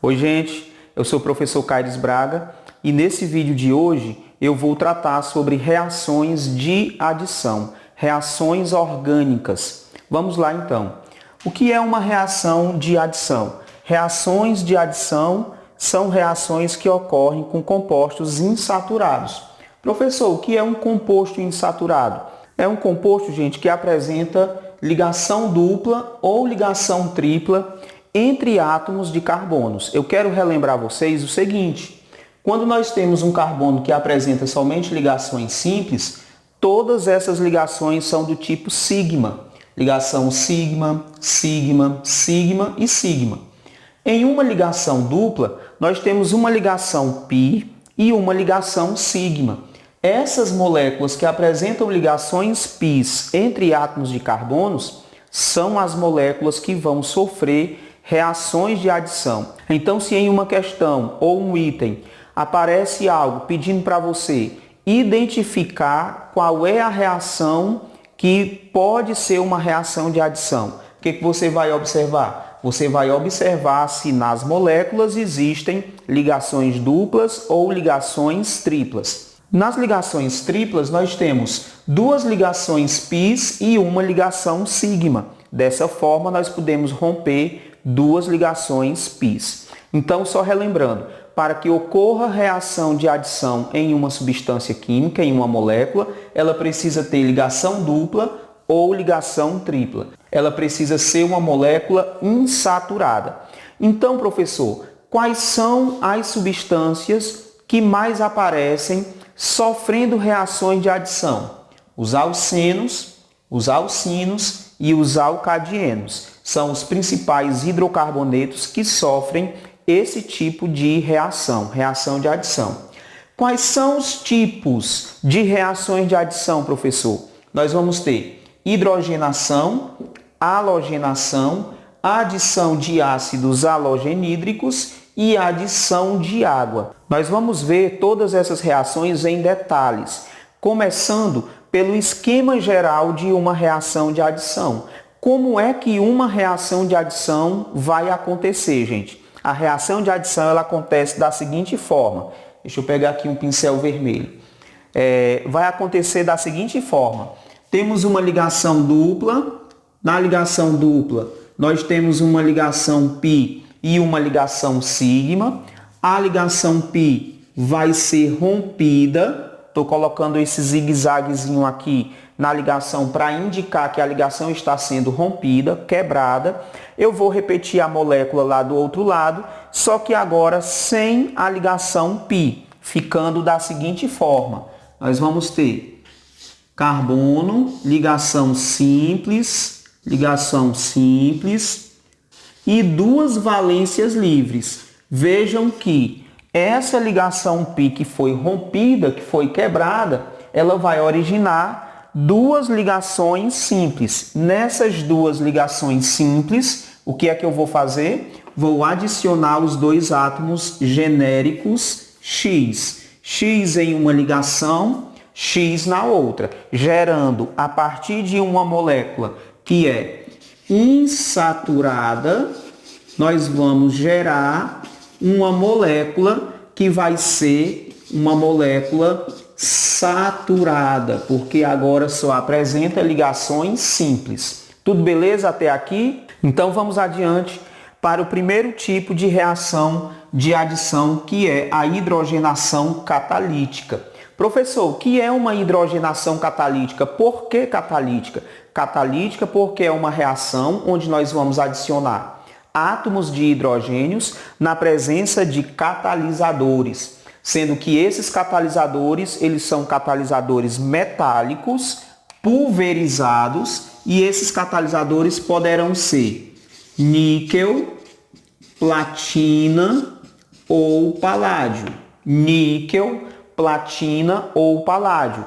Oi gente, eu sou o professor Caires Braga e nesse vídeo de hoje eu vou tratar sobre reações de adição, reações orgânicas. Vamos lá então. O que é uma reação de adição? Reações de adição são reações que ocorrem com compostos insaturados. Professor, o que é um composto insaturado? É um composto, gente, que apresenta ligação dupla ou ligação tripla entre átomos de carbonos. Eu quero relembrar vocês o seguinte: quando nós temos um carbono que apresenta somente ligações simples, todas essas ligações são do tipo sigma. Ligação sigma, sigma, sigma e sigma. Em uma ligação dupla, nós temos uma ligação π e uma ligação sigma. Essas moléculas que apresentam ligações π entre átomos de carbonos são as moléculas que vão sofrer reações de adição. Então, se em uma questão ou um item aparece algo pedindo para você identificar qual é a reação que pode ser uma reação de adição, o que você vai observar? Você vai observar se nas moléculas existem ligações duplas ou ligações triplas. Nas ligações triplas, nós temos duas ligações π e uma ligação sigma. Dessa forma, nós podemos romper duas ligações π. Então, só relembrando, para que ocorra reação de adição em uma substância química, em uma molécula, ela precisa ter ligação dupla ou ligação tripla. Ela precisa ser uma molécula insaturada. Então, professor, quais são as substâncias que mais aparecem sofrendo reações de adição? Os alcenos, os alcinos e os alcadienos são os principais hidrocarbonetos que sofrem esse tipo de reação, reação de adição. Quais são os tipos de reações de adição, professor? Nós vamos ter hidrogenação, halogenação, adição de ácidos halogenídricos e adição de água. Nós vamos ver todas essas reações em detalhes, começando pelo esquema geral de uma reação de adição. Como é que uma reação de adição vai acontecer, gente? A reação de adição ela acontece da seguinte forma. Deixa eu pegar aqui um pincel vermelho. Vai acontecer da seguinte forma. Temos uma ligação dupla. Na ligação dupla, nós temos uma ligação π e uma ligação sigma. A ligação π vai ser rompida. Estou colocando esse zigue-zaguezinho aqui na ligação para indicar que a ligação está sendo rompida, quebrada. Eu vou repetir a molécula lá do outro lado, só que agora sem a ligação π, ficando da seguinte forma. Nós vamos ter carbono, ligação simples e duas valências livres. Vejam que essa ligação π que foi rompida, que foi quebrada, ela vai originar duas ligações simples. Nessas duas ligações simples, o que é que eu vou fazer? Vou adicionar os dois átomos genéricos X. X em uma ligação, X na outra, gerando a partir de uma molécula que é insaturada, nós vamos gerar uma molécula que vai ser uma molécula saturada, porque agora só apresenta ligações simples. Tudo beleza até aqui? Então vamos adiante para o primeiro tipo de reação de adição, que é a hidrogenação catalítica. Professor, o que é uma hidrogenação catalítica? Por que catalítica? Catalítica porque é uma reação onde nós vamos adicionar átomos de hidrogênios na presença de catalisadores, sendo que esses catalisadores, eles são catalisadores metálicos pulverizados e esses catalisadores poderão ser níquel, platina ou paládio. Níquel, platina ou paládio.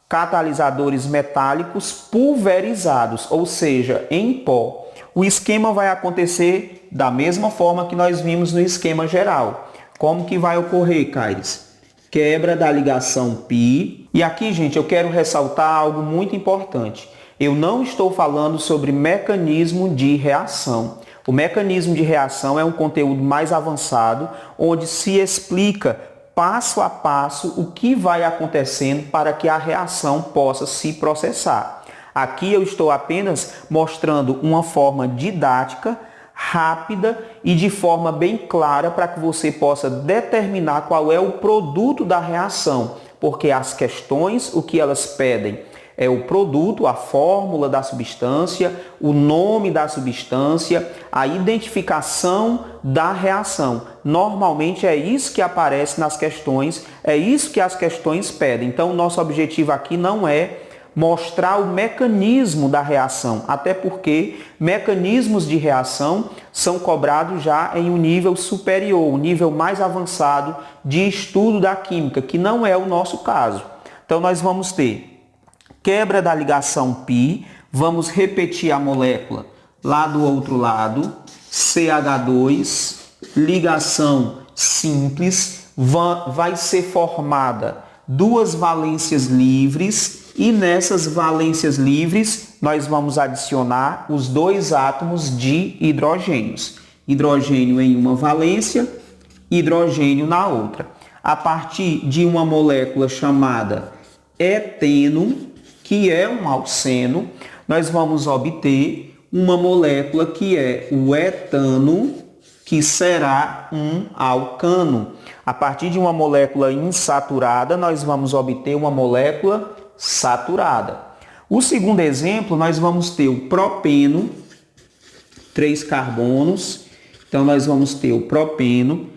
Catalisadores metálicos pulverizados, ou seja, em pó. O esquema vai acontecer da mesma forma que nós vimos no esquema geral. Como que vai ocorrer, Caires? Quebra da ligação π. E aqui, gente, eu quero ressaltar algo muito importante. Eu não estou falando sobre mecanismo de reação. O mecanismo de reação é um conteúdo mais avançado, onde se explica passo a passo o que vai acontecendo para que a reação possa se processar. Aqui eu estou apenas mostrando uma forma didática, rápida e de forma bem clara para que você possa determinar qual é o produto da reação, porque as questões, o que elas pedem é o produto, a fórmula da substância, o nome da substância, a identificação da reação. Normalmente é isso que aparece nas questões, é isso que as questões pedem. Então, nosso objetivo aqui não é mostrar o mecanismo da reação, até porque mecanismos de reação são cobrados já em um nível superior, um nível mais avançado de estudo da química, que não é o nosso caso. Então, nós vamos ter quebra da ligação π, vamos repetir a molécula lá do outro lado, CH2, ligação simples, vai ser formada duas valências livres e nessas valências livres nós vamos adicionar os dois átomos de hidrogênios. Hidrogênio em uma valência, hidrogênio na outra. A partir de uma molécula chamada eteno, que é um alceno, nós vamos obter uma molécula que é o etano, que será um alcano. A partir de uma molécula insaturada, nós vamos obter uma molécula saturada. O segundo exemplo, nós vamos ter o propeno, 3 carbonos. Então, nós vamos ter o propeno,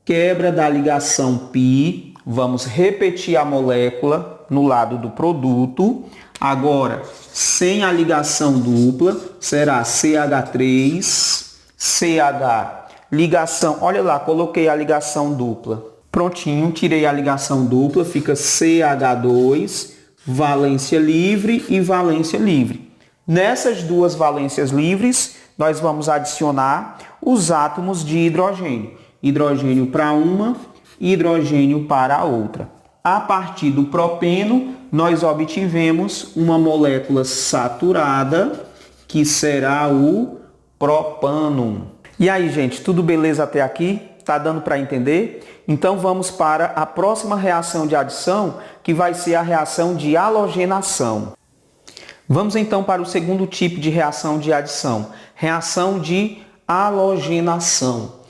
quebra da ligação π, vamos repetir a molécula no lado do produto. Agora, sem a ligação dupla, será CH3, CH, ligação, olha lá, coloquei a ligação dupla. Prontinho, tirei a ligação dupla, fica CH2, valência livre e valência livre. Nessas duas valências livres, nós vamos adicionar os átomos de hidrogênio. Hidrogênio para uma, hidrogênio para a outra. A partir do propeno, nós obtivemos uma molécula saturada, que será o propano. E aí, gente, tudo beleza até aqui? Tá dando para entender? Então vamos para a próxima reação de adição, que vai ser a reação de halogenação. Vamos então para o segundo tipo de reação de adição, reação de halogenação.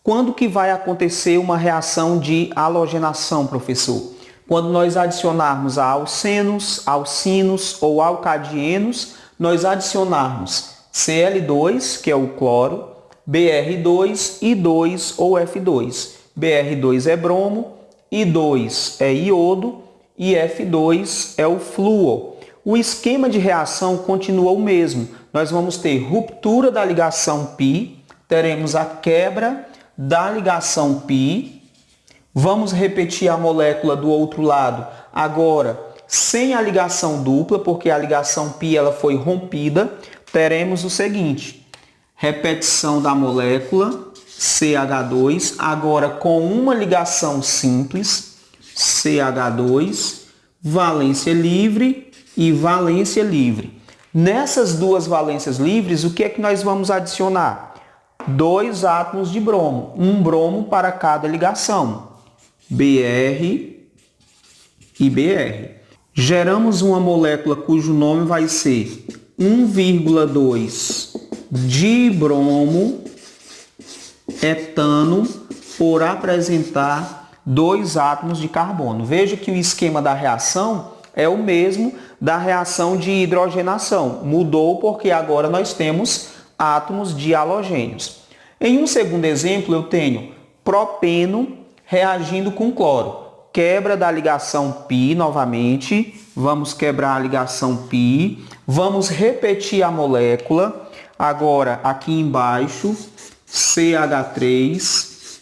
Quando que vai acontecer uma reação de halogenação, professor? Quando nós adicionarmos a alcenos, alcinos ou alcadienos, nós adicionarmos Cl2, que é o cloro, Br2 e 2 ou F2. Br2 é bromo, I2 é iodo e F2 é o flúor. O esquema de reação continua o mesmo. Nós vamos ter ruptura da ligação π, teremos a quebra da ligação π. Vamos repetir a molécula do outro lado, agora sem a ligação dupla, porque a ligação π ela foi rompida. Teremos o seguinte, repetição da molécula, CH2, agora com uma ligação simples, CH2, valência livre e valência livre. Nessas duas valências livres, o que é que nós vamos adicionar? 2 átomos de bromo, um bromo para cada ligação. Br e Br. Geramos uma molécula cujo nome vai ser 1,2 dibromo etano por apresentar 2 átomos de carbono. Veja que o esquema da reação é o mesmo da reação de hidrogenação. Mudou porque agora nós temos átomos de halogênios. Em um segundo exemplo, eu tenho propeno reagindo com cloro. Quebra da ligação π novamente. Vamos quebrar a ligação π. Vamos repetir a molécula. Agora, aqui embaixo, CH3,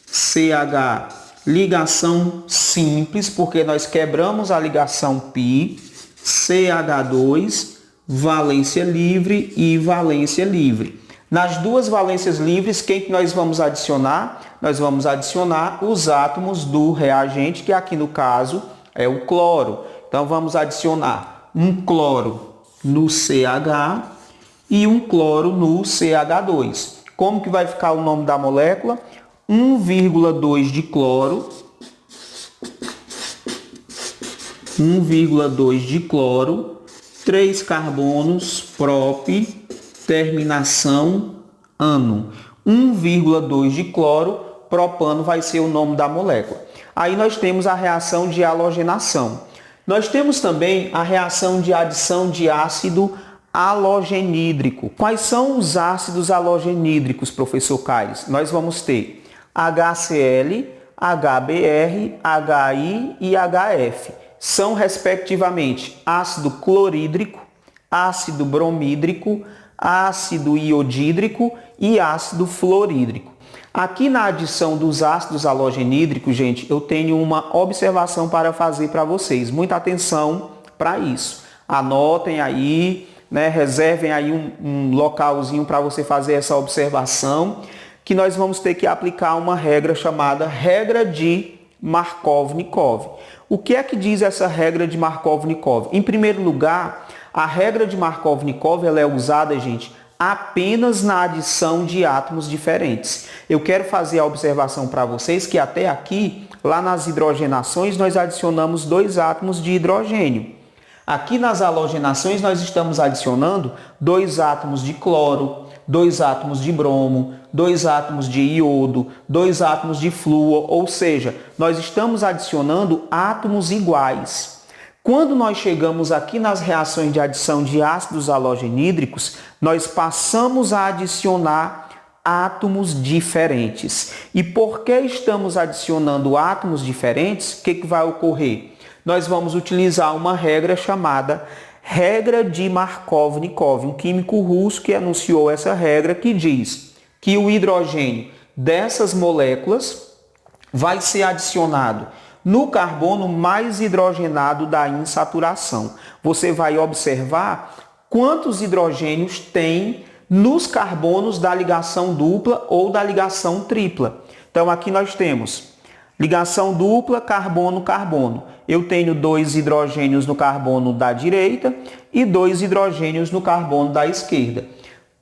CH, ligação simples, porque nós quebramos a ligação π. CH2, valência livre e valência livre. Nas duas valências livres, quem que nós vamos adicionar? Nós vamos adicionar os átomos do reagente, que aqui no caso é o cloro. Então vamos adicionar um cloro no CH e um cloro no CH2. Como que vai ficar o nome da molécula? 1,2 de cloro, 1,2 de cloro, 3 carbonos, prop, terminação, ano. 1,2 de cloro, propano vai ser o nome da molécula. Aí nós temos a reação de halogenação. Nós temos também a reação de adição de ácido halogenídrico. Quais são os ácidos halogenídricos, professor Caires? Nós vamos ter HCl, HBr, HI e HF. São, respectivamente, ácido clorídrico, ácido bromídrico, ácido iodídrico e ácido fluorídrico. Aqui na adição dos ácidos halogenídricos, gente, eu tenho uma observação para fazer para vocês. Muita atenção para isso. Anotem aí, né, reservem aí um localzinho para você fazer essa observação, que nós vamos ter que aplicar uma regra chamada regra de Markovnikov. O que é que diz essa regra de Markovnikov? Em primeiro lugar, a regra de Markovnikov ela é usada, gente, apenas na adição de átomos diferentes. Eu quero fazer a observação para vocês que até aqui, lá nas hidrogenações, nós adicionamos 2 átomos de hidrogênio. Aqui nas halogenações nós estamos adicionando 2 átomos de cloro, 2 átomos de bromo, 2 átomos de iodo, 2 átomos de flúor, ou seja, nós estamos adicionando átomos iguais. Quando nós chegamos aqui nas reações de adição de ácidos halogenídricos, nós passamos a adicionar átomos diferentes. E porque estamos adicionando átomos diferentes, o que vai ocorrer? Nós vamos utilizar uma regra chamada regra de Markovnikov, um químico russo que anunciou essa regra que diz que o hidrogênio dessas moléculas vai ser adicionado no carbono mais hidrogenado da insaturação. Você vai observar quantos hidrogênios tem nos carbonos da ligação dupla ou da ligação tripla. Então aqui nós temos ligação dupla, carbono-carbono. Eu tenho 2 hidrogênios no carbono da direita e 2 hidrogênios no carbono da esquerda.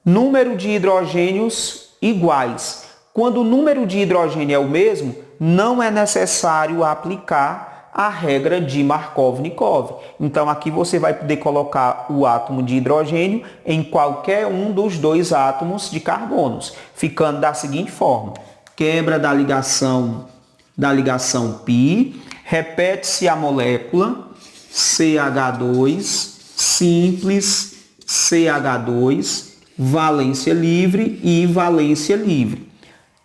Número de hidrogênios iguais. Quando o número de hidrogênio é o mesmo, não é necessário aplicar a regra de Markovnikov. Então aqui você vai poder colocar o átomo de hidrogênio em qualquer um dos 2 átomos de carbonos, ficando da seguinte forma: quebra da ligação π, repete-se a molécula CH2, simples CH2, valência livre e valência livre.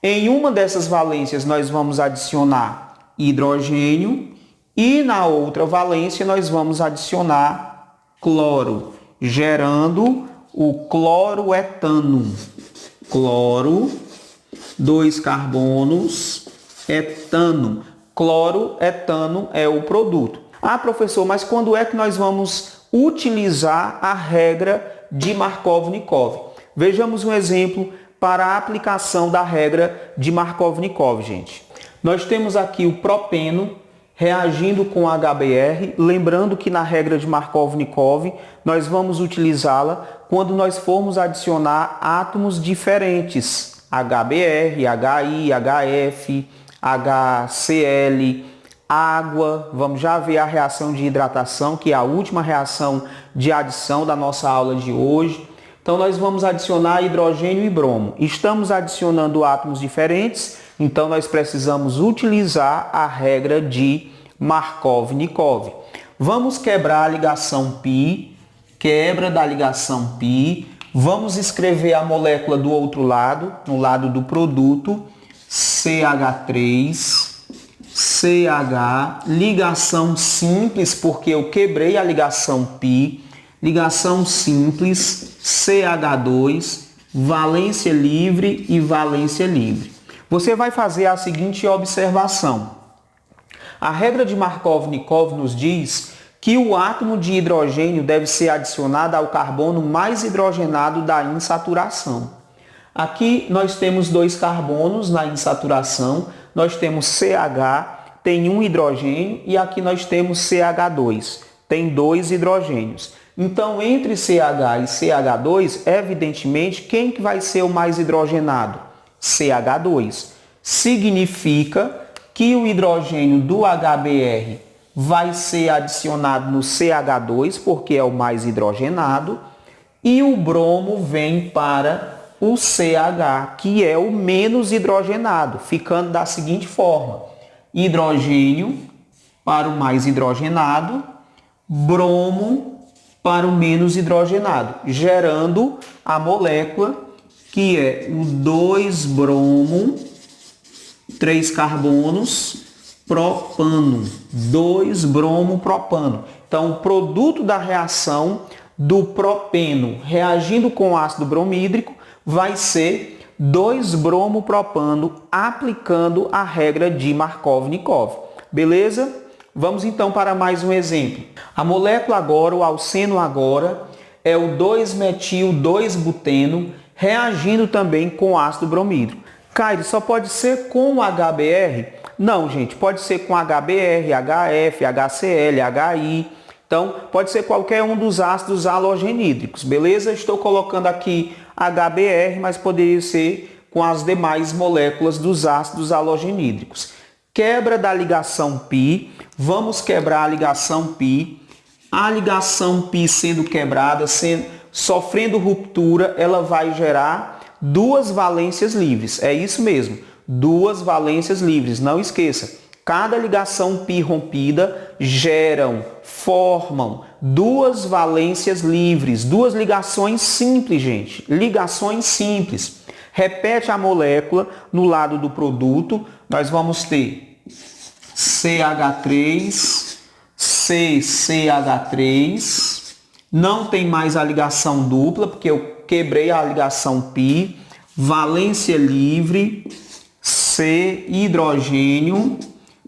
Em uma dessas valências nós vamos adicionar hidrogênio e na outra valência nós vamos adicionar cloro, gerando o cloroetano. Cloro, 2 carbonos, etano. Cloroetano é o produto. Ah, professor, mas quando é que nós vamos utilizar a regra de Markovnikov? Vejamos um exemplo para a aplicação da regra de Markovnikov, gente. Nós temos aqui o propeno reagindo com HBr, lembrando que na regra de Markovnikov nós vamos utilizá-la quando nós formos adicionar átomos diferentes, HBr, HI, HF, HCl, água. Vamos já ver a reação de hidratação, que é a última reação de adição da nossa aula de hoje. Então nós vamos adicionar hidrogênio e bromo. Estamos adicionando átomos diferentes, então nós precisamos utilizar a regra de Markovnikov. Vamos quebrar a ligação π, quebra da ligação π. Vamos escrever a molécula do outro lado, no lado do produto, CH3, CH, ligação simples, porque eu quebrei a ligação π, ligação simples, CH2, valência livre e valência livre. Você vai fazer a seguinte observação. A regra de Markovnikov nos diz que o átomo de hidrogênio deve ser adicionado ao carbono mais hidrogenado da insaturação. Aqui nós temos 2 carbonos na insaturação, nós temos CH, tem 1 hidrogênio, e aqui nós temos CH2, tem 2 hidrogênios. Então, entre CH e CH2, evidentemente, quem que vai ser o mais hidrogenado? CH2. Significa que o hidrogênio do HBr vai ser adicionado no CH2, porque é o mais hidrogenado, e o bromo vem para o CH, que é o menos hidrogenado, ficando da seguinte forma: hidrogênio para o mais hidrogenado, bromo para o menos hidrogenado, gerando a molécula que é o 2-bromo, 3 carbonos, propano, 2-bromo propano. Então, o produto da reação do propeno reagindo com o ácido bromídrico vai ser 2-bromo propano, aplicando a regra de Markov-Nikov. Beleza? Vamos então para mais um exemplo. A molécula agora, o alceno agora, é o 2-metil-2-buteno, reagindo também com ácido bromídrico. Caio, só pode ser com HBr? Não, gente, pode ser com HBr, HF, HCl, HI. Então, pode ser qualquer um dos ácidos halogenídricos, beleza? Estou colocando aqui HBr, mas poderia ser com as demais moléculas dos ácidos halogenídricos. Quebra da ligação π, vamos quebrar a ligação π. A ligação π sendo quebrada, sofrendo ruptura, ela vai gerar duas valências livres. É isso mesmo, duas valências livres. Não esqueça, cada ligação π rompida formam duas valências livres, duas ligações simples, gente. Ligações simples. Repete a molécula no lado do produto, nós vamos ter CH3, CCH3, não tem mais a ligação dupla, porque eu quebrei a ligação π, valência livre, C, hidrogênio,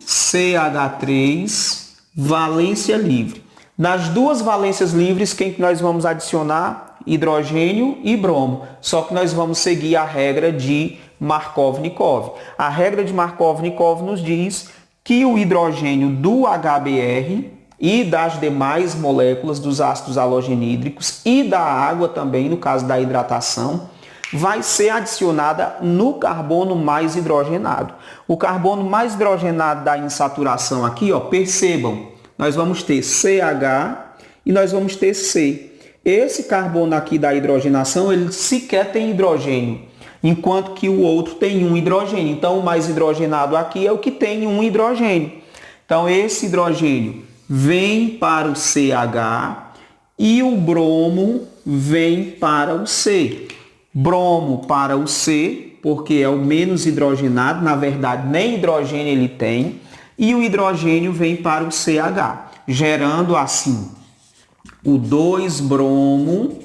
CH3, valência livre. Nas duas valências livres, quem que nós vamos adicionar? Hidrogênio e bromo. Só que nós vamos seguir a regra de Markov-Nikov. A regra de Markov-Nikov nos diz que o hidrogênio do HBr e das demais moléculas dos ácidos halogenídricos e da água também, no caso da hidratação, vai ser adicionada no carbono mais hidrogenado. O carbono mais hidrogenado da insaturação aqui, ó, percebam, nós vamos ter CH e nós vamos ter C. Esse carbono aqui da hidrogenação, ele sequer tem hidrogênio, enquanto que o outro tem um hidrogênio. Então, o mais hidrogenado aqui é o que tem um hidrogênio. Então, esse hidrogênio vem para o CH e o bromo vem para o C. Bromo para o C, porque é o menos hidrogenado, na verdade nem hidrogênio ele tem, e o hidrogênio vem para o CH, gerando assim o 2-bromo,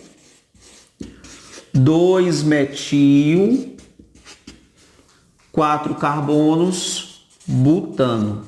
2-metil, 4 carbonos, butano.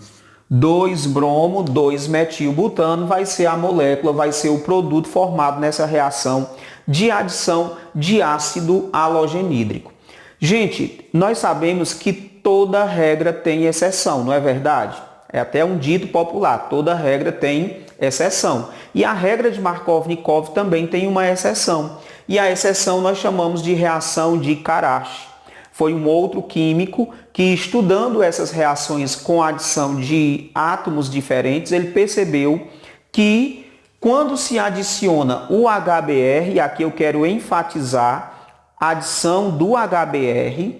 2-bromo, 2-metil-butano vai ser a molécula, vai ser o produto formado nessa reação de adição de ácido halogenídrico. Gente, nós sabemos que toda regra tem exceção, não é verdade? É até um dito popular, toda regra tem exceção. E a regra de Markov-Nikov também tem uma exceção. E a exceção nós chamamos de reação de Karash. Foi um outro químico que, estudando essas reações com adição de átomos diferentes, ele percebeu que quando se adiciona o HBr, e aqui eu quero enfatizar a adição do HBr,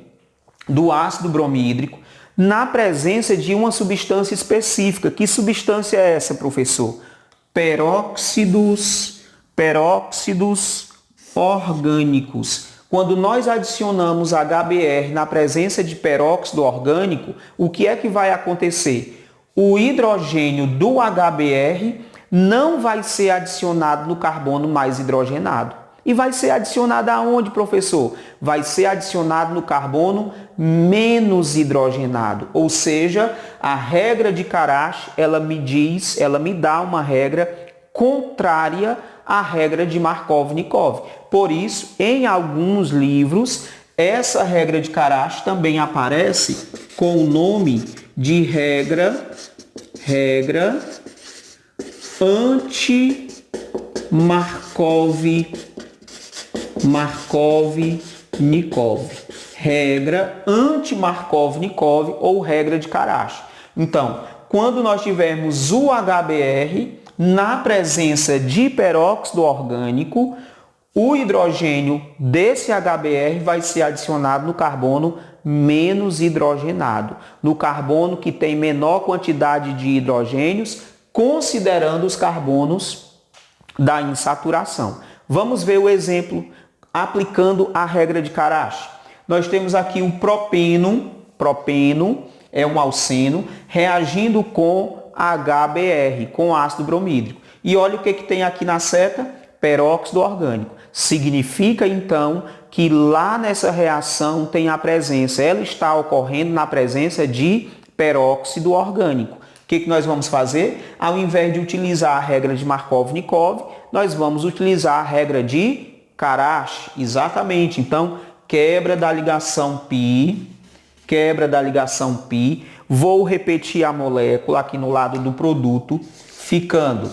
do ácido bromídrico, na presença de uma substância específica. Que substância é essa, professor? Peróxidos orgânicos. Quando nós adicionamos HBr na presença de peróxido orgânico, o que é que vai acontecer? O hidrogênio do HBr não vai ser adicionado no carbono mais hidrogenado. E vai ser adicionado aonde, professor? Vai ser adicionado no carbono menos hidrogenado. Ou seja, a regra de Karash, ela me dá uma regra contrária à regra de Markov-Nikov. Por isso, em alguns livros, essa regra de Karash também aparece com o nome de regra Markov-Nikov. Regra anti-Markov-Nikov ou regra de Karash. Então, quando nós tivermos o HBr na presença de peróxido orgânico, o hidrogênio desse HBr vai ser adicionado no carbono menos hidrogenado, no carbono que tem menor quantidade de hidrogênios, considerando os carbonos da insaturação. Vamos ver o exemplo aplicando a regra de Karash. Nós temos aqui o propeno é um alceno, reagindo com HBr, com ácido bromídrico. E olha o que tem aqui na seta, peróxido orgânico. Significa, então, que lá nessa reação tem a presença, ela está ocorrendo na presença de peróxido orgânico. O que nós vamos fazer? Ao invés de utilizar a regra de Markov-Nikov, nós vamos utilizar a regra de Karash. Exatamente. Então, quebra da ligação π. Vou repetir a molécula aqui no lado do produto, ficando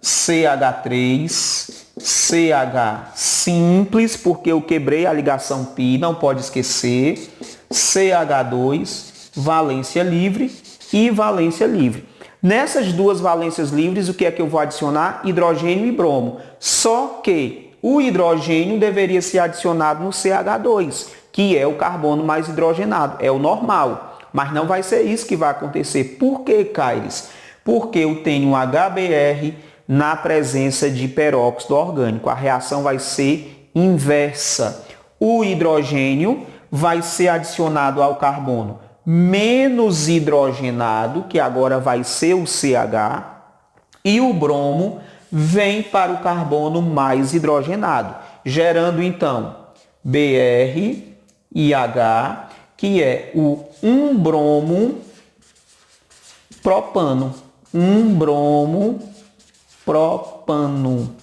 CH3, CH simples, porque eu quebrei a ligação π, não pode esquecer, CH2, valência livre e valência livre. Nessas duas valências livres, o que é que eu vou adicionar? Hidrogênio e bromo. Só que o hidrogênio deveria ser adicionado no CH2, que é o carbono mais hidrogenado, é o normal. Mas não vai ser isso que vai acontecer. Por que, Caires? Porque eu tenho um HBr na presença de peróxido orgânico. A reação vai ser inversa. O hidrogênio vai ser adicionado ao carbono menos hidrogenado, que agora vai ser o CH, e o bromo vem para o carbono mais hidrogenado, gerando então Br e H, que é o 1-bromo propano. 1-bromo propano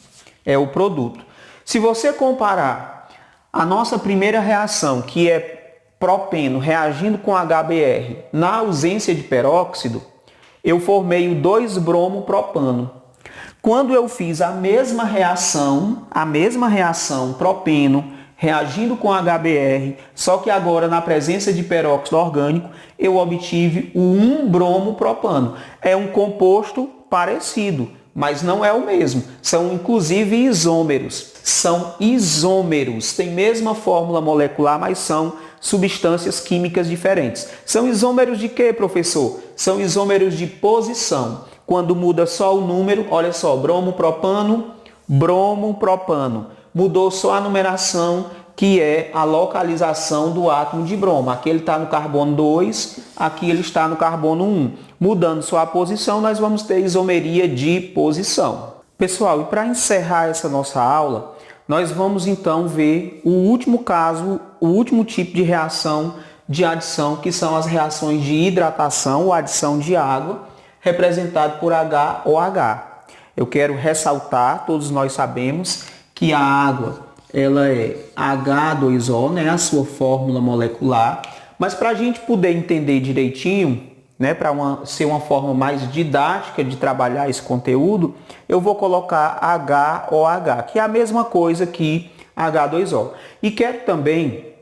é o produto. Se você comparar a nossa primeira reação, que é propeno reagindo com HBr na ausência de peróxido, eu formei o 2-bromo propano. Quando eu fiz a mesma reação propeno reagindo com HBr, só que agora na presença de peróxido orgânico, eu obtive o 1-bromo propano. É um composto parecido, mas não é o mesmo. São inclusive isômeros. Tem mesma fórmula molecular, mas são substâncias químicas diferentes. São isômeros de quê, professor? São isômeros de posição. Quando muda só o número, olha só, bromo propano, mudou só a numeração, que é a localização do átomo de bromo. Aqui ele está no carbono 2, aqui ele está no carbono 1. Mudando só a posição, nós vamos ter isomeria de posição. Pessoal, e para encerrar essa nossa aula, nós vamos então ver o último caso, o último tipo de reação de adição, que são as reações de hidratação ou adição de água, representado por HOH. Eu quero ressaltar, todos nós sabemos que a água ela é H2O, né, a sua fórmula molecular, mas para a gente poder entender direitinho, né, para ser uma forma mais didática de trabalhar esse conteúdo, eu vou colocar HOH, que é a mesma coisa que H2O. E quero também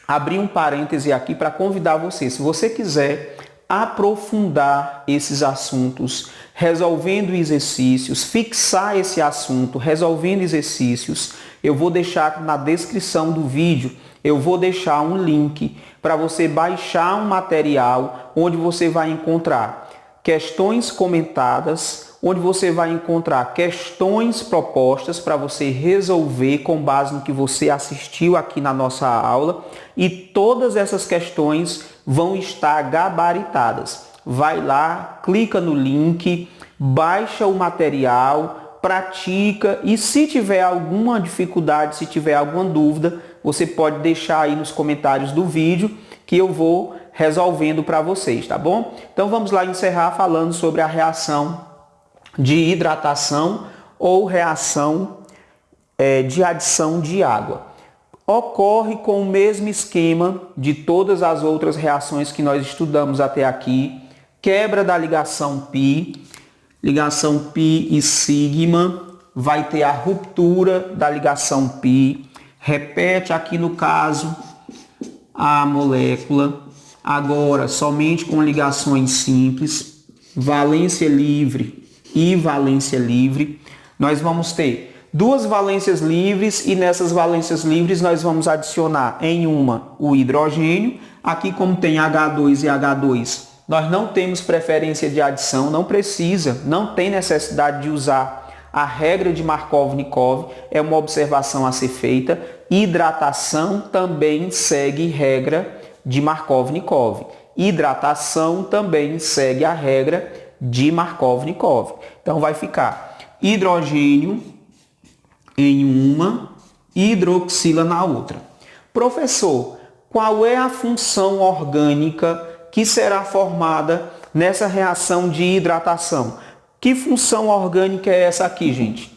abrir um parêntese aqui para convidar você, se você quiser aprofundar esses assuntos, resolvendo exercícios, fixar esse assunto, resolvendo exercícios, eu vou deixar na descrição do vídeo, eu vou deixar um link para você baixar um material onde você vai encontrar questões comentadas, onde você vai encontrar questões propostas para você resolver com base no que você assistiu aqui na nossa aula, e todas essas questões vão estar gabaritadas. Vai lá, clica no link, baixa o material, pratica, e se tiver alguma dificuldade, se tiver alguma dúvida, você pode deixar aí nos comentários do vídeo que eu vou resolvendo para vocês, tá bom? Então vamos lá encerrar falando sobre a reação de hidratação ou reação de adição de água. Ocorre com o mesmo esquema de todas as outras reações que nós estudamos até aqui. Quebra da ligação π e sigma, vai ter a ruptura da ligação π, repete aqui no caso a molécula, agora somente com ligações simples, valência livre e valência livre. Nós vamos ter duas valências livres e nessas valências livres nós vamos adicionar em uma o hidrogênio. Aqui como tem H2 e H2, nós não temos preferência de adição, não precisa, não tem necessidade de usar a regra de Markov-Nikov, é uma observação a ser feita. Hidratação também segue regra de Markov-Nikov. Hidratação também segue a regra de Markov-Nikov. Então vai ficar hidrogênio em uma, hidroxila na outra. Professor, qual é a função orgânica que será formada nessa reação de hidratação? Que função orgânica é essa aqui, gente?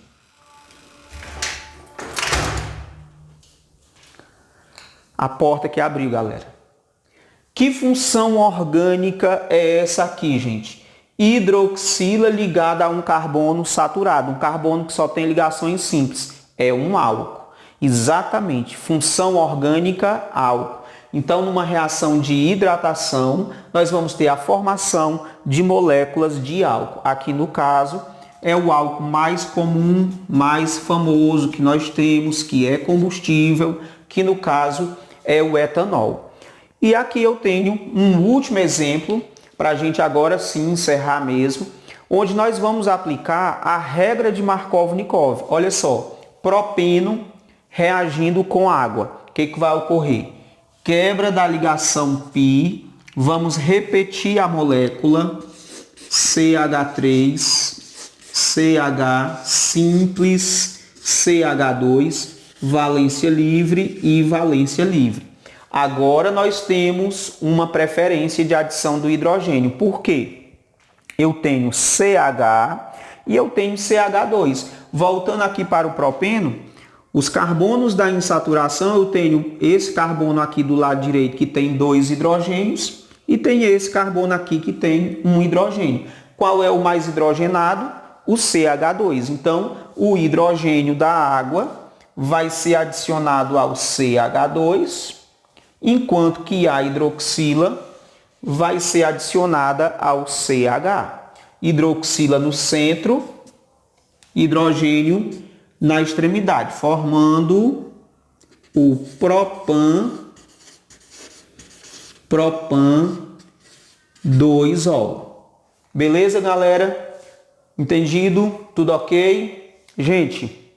A porta que abriu, galera. Que função orgânica é essa aqui, gente? Hidroxila ligada a um carbono saturado, um carbono que só tem ligações simples. É um álcool. Exatamente. Função orgânica, álcool. Então, numa reação de hidratação, nós vamos ter a formação de moléculas de álcool. Aqui, no caso, é o álcool mais comum, mais famoso que nós temos, que é combustível, que no caso é o etanol. E aqui eu tenho um último exemplo, para a gente agora sim encerrar mesmo, onde nós vamos aplicar a regra de Markov-Nikov. Olha só, propeno reagindo com água. O que vai ocorrer? Quebra da ligação π, vamos repetir a molécula CH3, CH simples, CH2, valência livre e valência livre. Agora nós temos uma preferência de adição do hidrogênio. Por quê? Eu tenho CH e eu tenho CH2. Voltando aqui para o propeno, os carbonos da insaturação, eu tenho esse carbono aqui do lado direito que tem 2 hidrogênios e tem esse carbono aqui que tem 1 hidrogênio. Qual é o mais hidrogenado? O CH2. Então, o hidrogênio da água vai ser adicionado ao CH2, enquanto que a hidroxila vai ser adicionada ao CH. Hidroxila no centro, hidrogênio na extremidade, formando o propan 2-ol. Beleza, galera? Entendido? Tudo ok? Gente,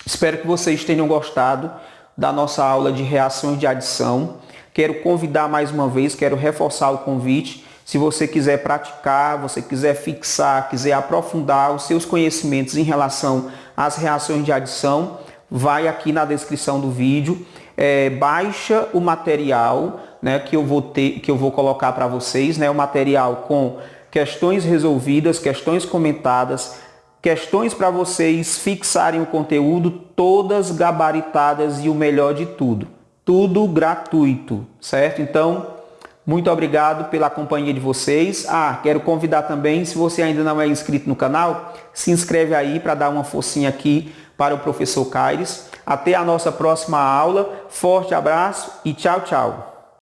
espero que vocês tenham gostado da nossa aula de reações de adição. Quero convidar mais uma vez, quero reforçar o convite. Se você quiser praticar, você quiser fixar, quiser aprofundar os seus conhecimentos em relação às reações de adição, vai aqui na descrição do vídeo, baixa o material, né, que eu vou colocar para vocês, né, o material com questões resolvidas, questões comentadas, questões para vocês fixarem o conteúdo, todas gabaritadas e o melhor de tudo, tudo gratuito, certo? Então, muito obrigado pela companhia de vocês. Quero convidar também, se você ainda não é inscrito no canal, se inscreve aí para dar uma forcinha aqui para o professor Caires. Até a nossa próxima aula. Forte abraço e tchau, tchau.